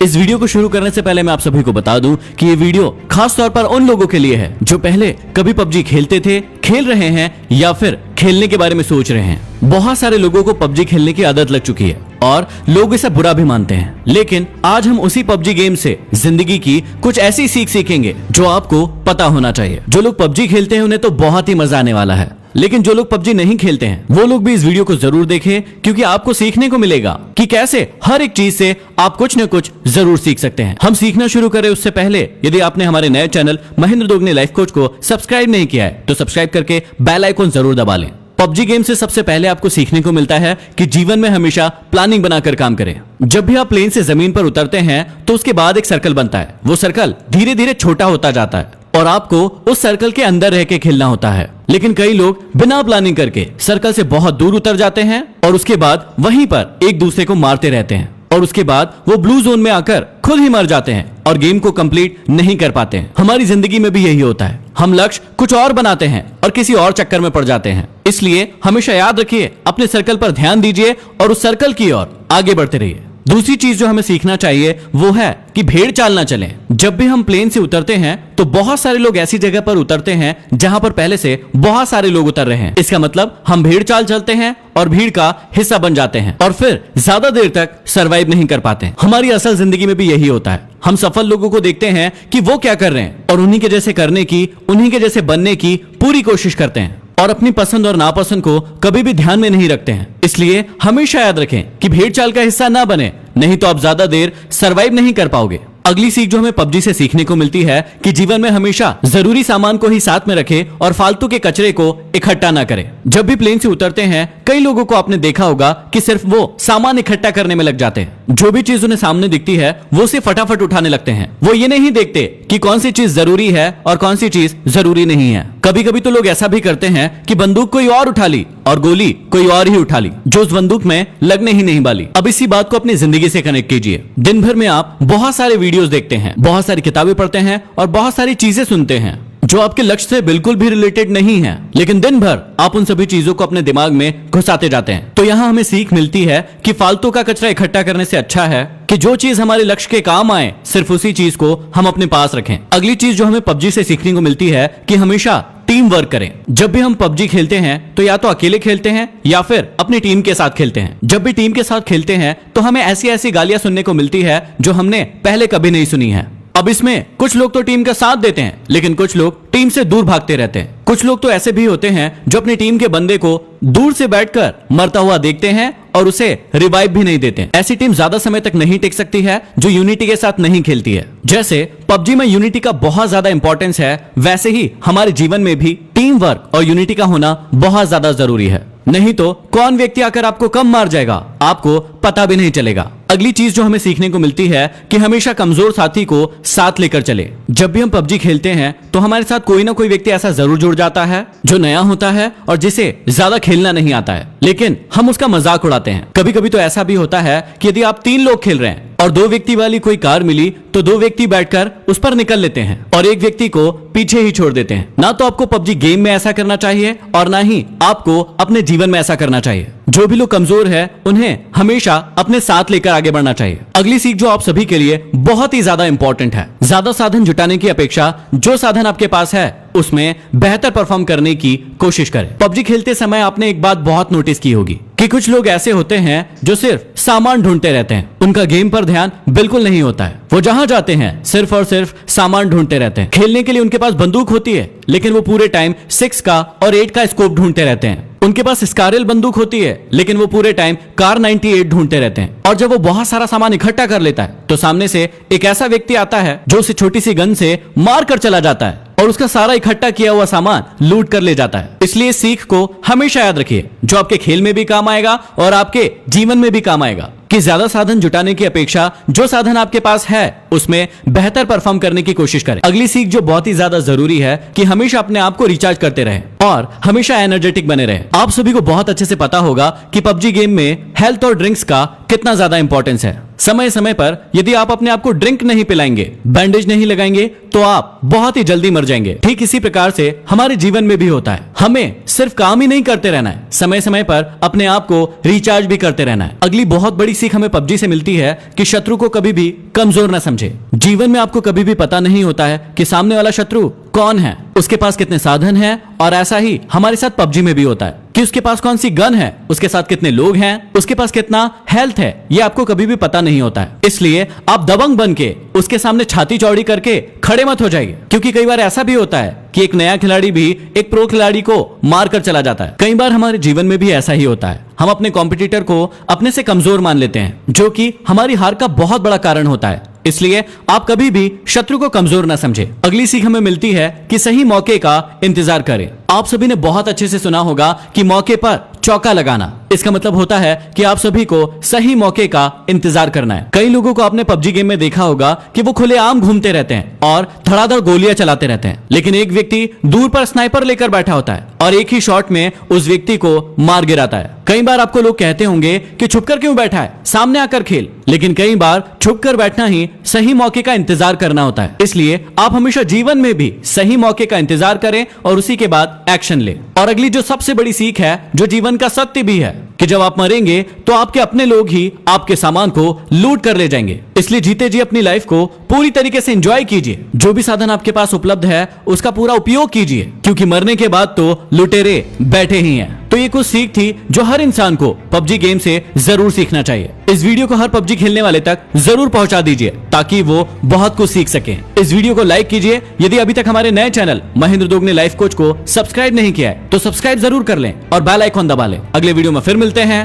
इस वीडियो को शुरू करने से पहले मैं आप सभी को बता दूं कि ये वीडियो खास तौर पर उन लोगों के लिए है जो पहले कभी पबजी खेलते थे, खेल रहे हैं या फिर खेलने के बारे में सोच रहे हैं। बहुत सारे लोगों को पबजी खेलने की आदत लग चुकी है और लोग इसे बुरा भी मानते हैं, लेकिन आज हम उसी पबजी गेम से जिंदगी की कुछ ऐसी सीख सीखेंगे जो आपको पता होना चाहिए। जो लोग पबजी खेलते हैं उन्हें तो बहुत ही मजा आने वाला है, लेकिन जो लोग पबजी नहीं खेलते हैं वो लोग भी इस वीडियो को जरूर देखें, क्योंकि आपको सीखने को मिलेगा कि कैसे हर एक चीज से आप कुछ न कुछ जरूर सीख सकते हैं। हम सीखना शुरू करें उससे पहले यदि आपने हमारे नए channel Mahendra Dogne life coach को सब्सक्राइब नहीं किया है तो सब्सक्राइब करके बेल आइकन जरूर दबा लें। पबजी गेम से सबसे पहले आपको सीखने को मिलता है कि जीवन में हमेशा प्लानिंग बनाकर काम करें। जब भी आप प्लेन से जमीन पर उतरते हैं तो उसके बाद एक सर्कल बनता है। वो सर्कल धीरे धीरे छोटा होता जाता है और आपको उस सर्कल के अंदर रह के खेलना होता है, लेकिन कई लोग बिना प्लानिंग करके सर्कल से बहुत दूर उतर जाते हैं और उसके बाद वहीं पर एक दूसरे को मारते रहते हैं और उसके बाद वो ब्लू जोन में आकर खुद ही मर जाते हैं और गेम को कंप्लीट नहीं कर पाते हैं। हमारी जिंदगी में भी यही होता है, हम लक्ष्य कुछ और बनाते हैं और किसी और चक्कर में पड़ जाते हैं। इसलिए हमेशा याद रखिए, अपने सर्कल पर ध्यान दीजिए और उस सर्कल की ओर आगे बढ़ते रहिए। दूसरी चीज जो हमें सीखना चाहिए वो है कि भेड़ चाल ना चले। जब भी हम प्लेन से उतरते हैं तो बहुत सारे लोग ऐसी जगह पर उतरते हैं जहां पर पहले से बहुत सारे लोग उतर रहे हैं। इसका मतलब हम भेड़ चाल चलते हैं और भीड़ का हिस्सा बन जाते हैं और फिर ज्यादा देर तक सरवाइव नहीं कर पाते। हमारी असल जिंदगी में भी यही होता है। हम सफल लोगों को देखते हैं कि वो क्या कर रहे हैं और उन्हीं के जैसे करने की, उन्हीं के जैसे बनने की पूरी कोशिश करते हैं और अपनी पसंद और नापसंद को कभी भी ध्यान में नहीं रखते हैं। इसलिए हमेशा याद रखें कि भेड़ चाल का हिस्सा ना बने, नहीं तो आप ज्यादा देर सरवाइव नहीं कर पाओगे। अगली सीख जो हमें पबजी से सीखने को मिलती है कि जीवन में हमेशा जरूरी सामान को ही साथ में रखें और फालतू के कचरे को इकट्ठा ना करें। जब भी प्लेन से उतरते हैं कई लोगों को आपने देखा होगा कि सिर्फ वो सामान इकट्ठा करने में लग जाते हैं। जो भी चीज उन्हें सामने दिखती है वो उसे फटाफट उठाने लगते हैं। वो ये नहीं देखते कि कौन सी चीज जरूरी है और कौन सी चीज जरूरी नहीं है। कभी कभी तो लोग ऐसा भी करते हैं कि बंदूक कोई और उठा ली और गोली कोई और ही उठा ली जो उस बंदूक में लगने ही नहीं वाली। अब इसी बात को अपनी जिंदगी से कनेक्ट कीजिए। दिन भर में आप बहुत सारे वीडियोस देखते हैं, बहुत सारी किताबें पढ़ते हैं और बहुत सारी चीजें सुनते हैं जो आपके लक्ष्य से बिल्कुल भी रिलेटेड नहीं है, लेकिन दिन भर आप उन सभी चीजों को अपने दिमाग में घुसाते जाते हैं। तो यहाँ हमें सीख मिलती है कि फालतू का कचरा इकट्ठा करने से अच्छा है कि जो चीज हमारे लक्ष्य के काम आए सिर्फ उसी चीज को हम अपने पास रखें। अगली चीज जो हमें पबजी से सीखने को मिलती है कि हमेशा टीम वर्क करें। जब भी हम पबजी खेलते हैं तो या तो अकेले खेलते हैं या फिर अपनी टीम के साथ खेलते हैं। जब भी टीम के साथ खेलते हैं तो हमें ऐसी ऐसी गालियां सुनने को मिलती है जो हमने पहले कभी नहीं सुनी है। अब इसमें कुछ लोग तो टीम का साथ देते हैं, लेकिन कुछ लोग टीम से दूर भागते रहते हैं। कुछ लोग तो ऐसे भी होते हैं जो अपनी टीम के बंदे को दूर से बैठकर मरता हुआ देखते हैं और उसे रिवाइव भी नहीं देते। ऐसी टीम ज्यादा समय तक नहीं टिक सकती है जो यूनिटी के साथ नहीं खेलती है। जैसे पबजी में यूनिटी का बहुत ज्यादा इंपॉर्टेंस है, वैसे ही हमारे जीवन में भी टीम वर्क और यूनिटी का होना बहुत ज्यादा जरूरी है। नहीं तो कौन व्यक्ति आकर आपको कम मार जाएगा आपको पता भी नहीं चलेगा। अगली चीज जो हमें सीखने को मिलती है कि हमेशा कमजोर साथी को साथ लेकर चले। जब भी हम पबजी खेलते हैं तो हमारे साथ कोई ना कोई व्यक्ति ऐसा जरूर जुड़ जाता है जो नया होता है और जिसे ज्यादा खेलना नहीं आता है, लेकिन हम उसका मजाक उड़ाते हैं। कभी कभी तो ऐसा भी होता है कि यदि आप 3 लोग खेल रहे हैं और 2 व्यक्ति वाली कोई कार मिली तो 2 व्यक्ति बैठकर उस पर निकल लेते हैं और एक व्यक्ति को पीछे ही छोड़ देते हैं। ना तो आपको पबजी गेम में ऐसा करना चाहिए और ना ही आपको अपने जीवन में ऐसा करना चाहिए। जो भी लोग कमजोर है उन्हें हमेशा अपने साथ लेकर आगे बढ़ना चाहिए। अगली सीख जो आप सभी के लिए बहुत ही ज्यादा इंपॉर्टेंट है, ज्यादा साधन जुटाने की अपेक्षा जो साधन आपके पास है उसमें बेहतर परफॉर्म करने की कोशिश करें। पबजी खेलते समय आपने एक बात बहुत नोटिस की होगी कि कुछ लोग ऐसे होते हैं जो सिर्फ सामान ढूंढते रहते हैं। उनका गेम पर ध्यान बिल्कुल नहीं होता है। वो जहां जाते हैं सिर्फ और सिर्फ सामान ढूंढते रहते हैं। खेलने के लिए उनके पास बंदूक होती है, लेकिन वो पूरे टाइम 6 का और 8 का स्कोप ढूंढते रहते हैं। उनके पास स्कारल बंदूक होती है, लेकिन वो पूरे टाइम कार 98 ढूंढते रहते हैं। और जब वो बहुत सारा सामान इकट्ठा कर लेता है तो सामने से एक ऐसा व्यक्ति आता है जो उसे छोटी सी गन से मार कर चला जाता है और उसका सारा इकट्ठा किया हुआ सामान लूट कर ले जाता है। इसलिए इस सीख को हमेशा याद रखिए, जो आपके खेल में भी काम आएगा और आपके जीवन में भी काम आएगा, कि ज्यादा साधन जुटाने की अपेक्षा जो साधन आपके पास है उसमें बेहतर परफॉर्म करने की कोशिश करें। अगली सीख जो बहुत ही ज्यादा जरूरी है कि हमेशा अपने आप को रिचार्ज करते रहें और हमेशा एनर्जेटिक बने रहें। आप सभी को बहुत अच्छे से पता होगा कि पबजी गेम में हेल्थ और ड्रिंक्स का कितना ज्यादा इंपॉर्टेंस है। समय समय पर यदि आप अपने आप को ड्रिंक नहीं पिलाएंगे, बैंडेज नहीं लगाएंगे तो आप बहुत ही जल्दी मर जाएंगे। ठीक इसी प्रकार से हमारे जीवन में भी होता है। हमें सिर्फ काम ही नहीं करते रहना है, समय समय पर अपने आप को रिचार्ज भी करते रहना है। अगली बहुत बड़ी सीख हमें पबजी से मिलती है कि शत्रु को कभी भी कमजोर न समझे। जीवन में आपको कभी भी पता नहीं होता है कि सामने वाला शत्रु कौन है, उसके पास कितने साधन हैं, और ऐसा ही हमारे साथ पबजी में भी होता है कि उसके पास कौन सी गन है, उसके साथ कितने लोग हैं, उसके पास कितना हेल्थ है, ये आपको कभी भी पता नहीं होता है। इसलिए आप दबंग बन के उसके सामने छाती चौड़ी करके खड़े मत हो जाइए, क्योंकि कई बार ऐसा भी होता है कि एक नया खिलाड़ी भी एक प्रो खिलाड़ी को मार कर चला जाता है। कई बार हमारे जीवन में भी ऐसा ही होता है, हम अपने कॉम्पिटिटर को अपने से कमजोर मान लेते हैं, जो कि हमारी हार का बहुत बड़ा कारण होता है। इसलिए आप कभी भी शत्रु को कमजोर ना समझे। अगली सीख हमें मिलती है कि सही मौके का इंतजार करें। आप सभी ने बहुत अच्छे से सुना होगा कि मौके पर चौका लगाना, इसका मतलब होता है कि आप सभी को सही मौके का इंतजार करना है। कई लोगों को आपने पबजी गेम में देखा होगा कि वो खुलेआम घूमते रहते हैं और धड़ाधड़ गोलियां चलाते रहते हैं, लेकिन एक व्यक्ति दूर पर स्नाइपर लेकर बैठा होता है और एक ही शॉट में उस व्यक्ति को मार गिराता है। कई बार आपको लोग कहते होंगे कि छुपकर क्यों बैठा है, सामने आकर खेल, लेकिन कई बार छुपकर बैठना ही सही मौके का इंतजार करना होता है। इसलिए आप हमेशा जीवन में भी सही मौके का इंतजार करें और उसी के बाद एक्शन लें। और अगली जो सबसे बड़ी सीख है, जो जीवन का सत्य भी है, कि जब आप मरेंगे तो आपके अपने लोग ही आपके सामान को लूट कर ले जाएंगे। इसलिए जीते जी अपनी लाइफ को पूरी तरीके से एंजॉय कीजिए। जो भी साधन आपके पास उपलब्ध है उसका पूरा उपयोग कीजिए, क्योंकि मरने के बाद तो लुटेरे बैठे ही हैं। तो ये कुछ सीख थी जो हर इंसान को पबजी गेम से जरूर सीखना चाहिए। इस वीडियो को हर पबजी खेलने वाले तक जरूर पहुंचा दीजिए ताकि वो बहुत कुछ सीख सकें। इस वीडियो को लाइक कीजिए। यदि अभी तक हमारे नए channel Mahendra Dogne life coach को सब्सक्राइब नहीं किया है तो सब्सक्राइब जरूर कर लें और बेल आइकॉन दबा लें। अगले वीडियो में फिर मिलते हैं।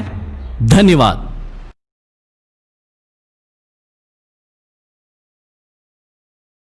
धन्यवाद।